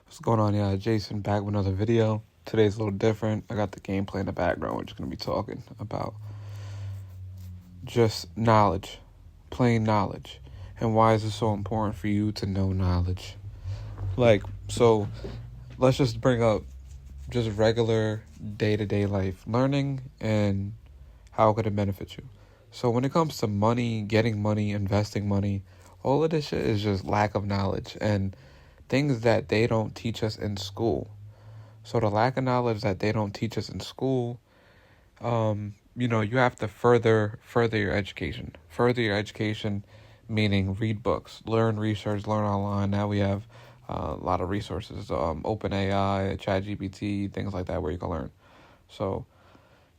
What's going on? Yeah, Jason back with another video. Today's a little different. I got the gameplay in the background. We're just going to be talking about just knowledge, plain knowledge. And why is it so important for you to know knowledge? So let's just bring up just regular day-to-day life, learning and how could it benefit you. So when it comes to money, getting money, investing money, all of this shit is just lack of knowledge and things that they don't teach us in school. So the lack of knowledge that they don't teach us in school, you have to further your education. Further your education, meaning read books, learn research, learn online. Now we have a lot of resources, OpenAI, ChatGPT, things like that where you can learn. So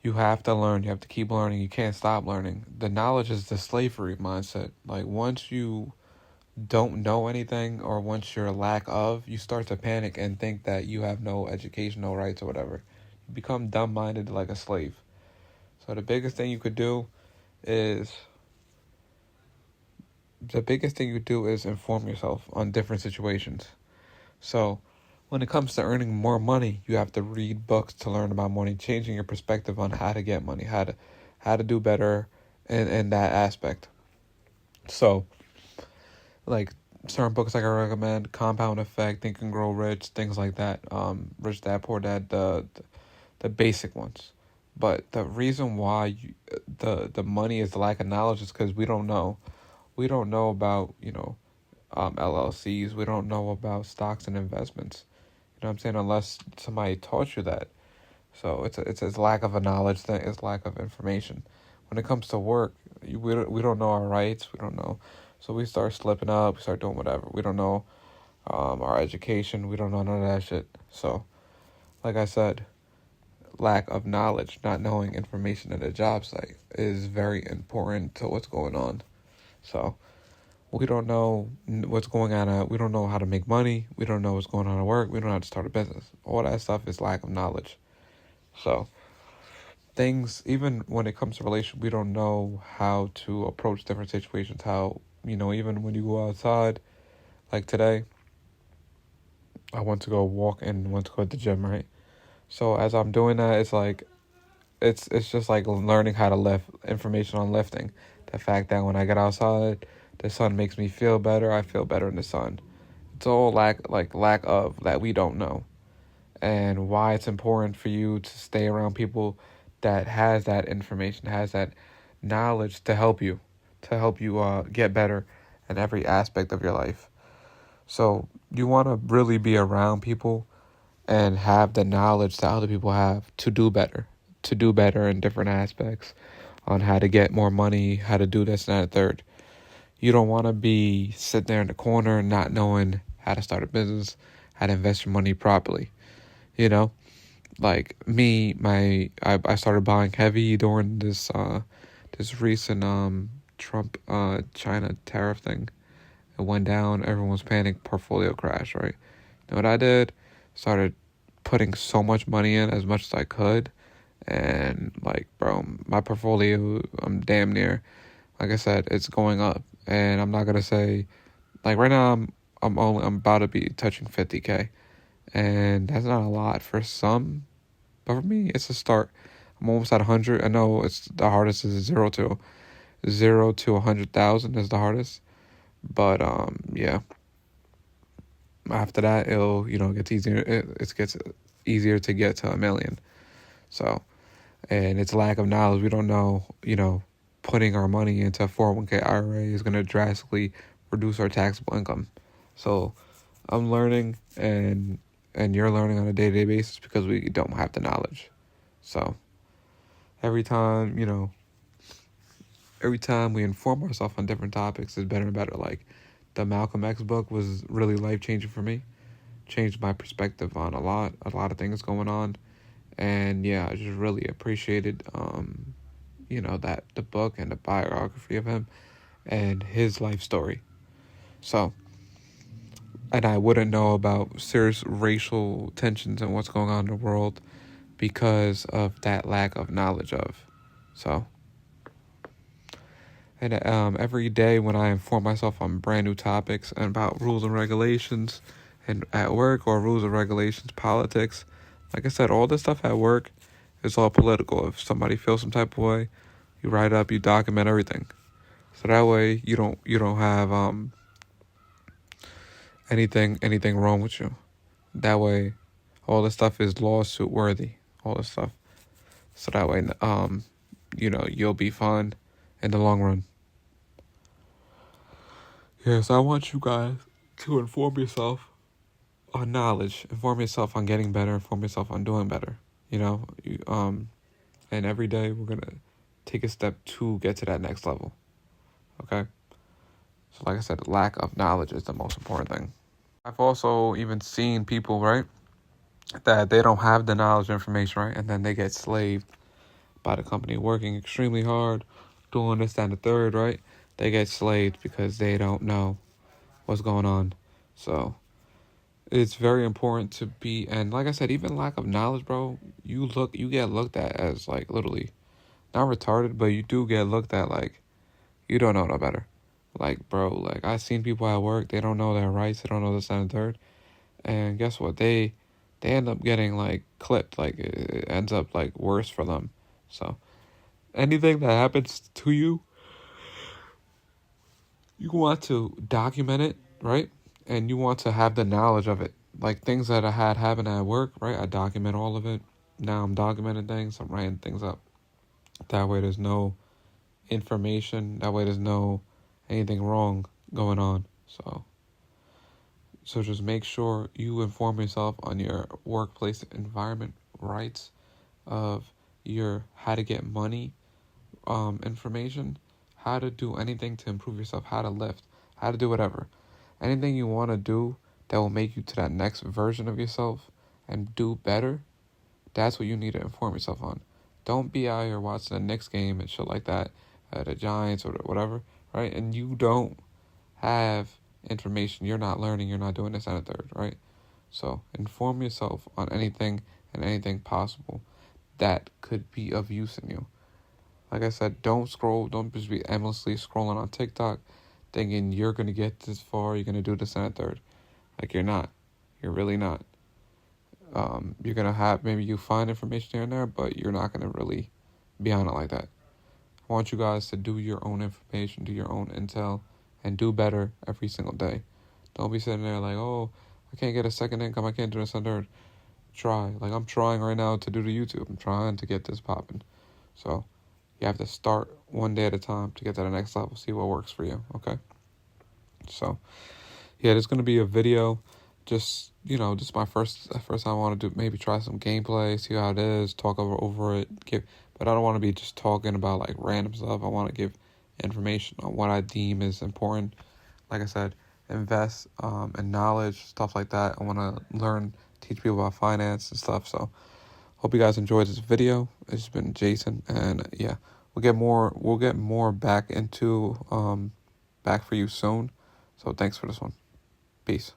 you have to learn. You have to keep learning. You can't stop learning. The knowledge is the slavery mindset. Like once you don't know anything or once you're lack of, you start to panic and think that you have no educational rights or whatever. You become dumb-minded like a slave. So the biggest thing you could do is inform yourself on different situations. So when it comes to earning more money, you have to read books to learn about money, changing your perspective on how to get money, how to do better in that aspect. So like certain books like I recommend, Compound Effect, Think and Grow Rich, things like that. Rich Dad Poor Dad, the basic ones. But the reason why the money is the lack of knowledge is because we don't know. We don't know about LLCs. We don't know about stocks and investments. You know what I'm saying? Unless somebody taught you that. So it's lack of a knowledge thing. It's lack of information. When it comes to work, we don't know our rights. We don't know. So we start slipping up. We start doing whatever. We don't know our education. We don't know none of that shit. So, like I said, lack of knowledge, not knowing information at a job site is very important to what's going on. So we don't know what's going on. We don't know how to make money. We don't know what's going on at work. We don't know how to start a business. All that stuff is lack of knowledge. So things, even when it comes to relationship, we don't know how to approach different situations. How, even when you go outside, like today, I went to go walk and went to go to the gym, right? So as I'm doing that, it's like, it's just like learning how to lift, information on lifting. The fact that when I get outside, the sun makes me feel better. I feel better in the sun. It's all lack of that we don't know, and why it's important for you to stay around people that has that information, has that knowledge to help you, get better in every aspect of your life. So you want to really be around people and have the knowledge that other people have to do better in different aspects on how to get more money, how to do this and that and third. You don't want to be sitting there in the corner not knowing how to start a business, how to invest your money properly. You know, like me, I started buying heavy during this recent Trump China tariff thing. It went down, everyone's panic, portfolio crash, right? You know what I did? Started putting so much money in, as much as I could, and like, bro, my portfolio, I'm damn near, like I said, it's going up. And I'm not gonna say, like right now I'm about to be touching 50K, and that's not a lot for some, but for me it's a start. I'm almost at 100. I know it's the hardest is zero to 100,000 is the hardest, but yeah, after that it'll gets easier. It gets easier to get to 1 million. So, and it's lack of knowledge. We don't know, putting our money into a 401k IRA is going to drastically reduce our taxable income. So I'm learning, and you're learning on a day-to-day basis because we don't have the knowledge. So every time, we inform ourselves on different topics, it's better and better. Like the Malcolm X book was really life-changing for me. Changed my perspective on a lot of things going on. And yeah, I just really appreciated, that the book and the biography of him and his life story. So, and I wouldn't know about serious racial tensions and what's going on in the world because of that lack of knowledge of. So, and every day when I inform myself on brand new topics and about rules and regulations And at work, or rules and regulations, politics. Like I said, all this stuff at work is all political. If somebody feels some type of way, you write up, you document everything. So that way you don't have anything wrong with you. That way all this stuff is lawsuit worthy. All this stuff. So that way you'll be fine in the long run. Yes, I want you guys to inform yourself on knowledge, inform yourself on getting better, inform yourself on doing better. And every day we're gonna take a step to get to that next level. Okay? So like I said, lack of knowledge is the most important thing. I've also even seen people, right, that they don't have the knowledge information, right, and then they get slaved by the company, working extremely hard, doing this, that, and the third, right? They get slaved because they don't know what's going on. So it's very important to be, and like I said, even lack of knowledge, bro, you get looked at as like literally not retarded, but you do get looked at like you don't know no better. Like, bro, like I've seen people at work, they don't know their rights, they don't know this, that, and the third, and guess what? They end up getting like clipped, like it ends up like worse for them. So anything that happens to you, you want to document it, right? And you want to have the knowledge of it. Like things that I had happen at work, right? I document all of it. Now I'm documenting things, I'm writing things up. That way there's no information, that way there's no anything wrong going on. So just make sure you inform yourself on your workplace environment rights, of your how to get money information, how to do anything to improve yourself, how to lift, how to do whatever. Anything you want to do that will make you to that next version of yourself and do better, that's what you need to inform yourself on. Don't be out here watching the Knicks game and shit like that, the Giants or whatever, right? And you don't have information, you're not learning, you're not doing this and a third, right? So inform yourself on anything and anything possible that could be of use in you. Like I said, don't just be endlessly scrolling on TikTok thinking you're going to get this far, you're going to do this and a third. Like you're not. You're really not. You're going to have, maybe you find information here and there, but you're not going to really be on it like that. I want you guys to do your own information, do your own intel, and do better every single day. Don't be sitting there like, oh, I can't get a second income, I can't do this and third. Try. Like I'm trying right now to do the YouTube. I'm trying to get this popping. So you have to start one day at a time to get to the next level. See what works for you, okay? So, yeah, there's going to be a video. Just my first time I want to do, maybe try some gameplay, see how it is, talk over it. But I don't want to be just talking about, like, random stuff. I want to give information on what I deem is important. Like I said, invest in knowledge, stuff like that. I want to learn, teach people about finance and stuff. So, hope you guys enjoyed this video. It's been Jason, and yeah, we'll get more back into back for you soon. So thanks for this one. Peace.